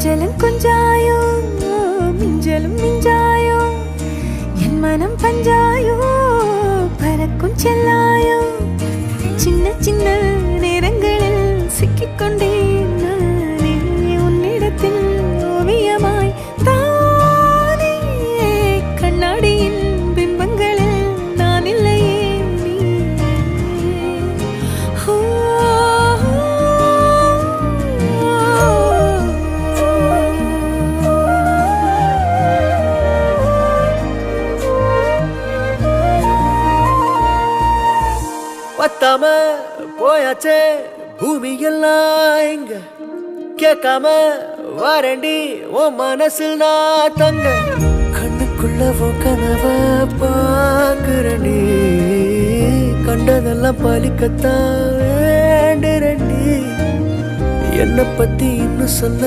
கொஞ்சலும் கொஞ்சாயோ மிஞ்சலும் மிஞ்சாயோ என் மனம் பஞ்சாயோ பறக்கும் செல்லாயோ சின்ன சின்ன நேரங்களில் சிக்கிக்கொண்டேன் நானே உன்னிடத்தில் ஓவியமாய் தானே கண்ணாடியின் பிம்பங்களில் நான் இல்லையே நீ பத்தாம போயாச்சே பூமி எல்லாம் இங்க கேட்காம வாரண்டி உன் மனசில் நான் தங்க கண்ணுக்குள்ள கனவ பாக்குறண்டி கண்டதெல்லாம் பலிக்கத்தான் வேண்டுறண்டி என்னை பத்தி இன்னும் சொல்ல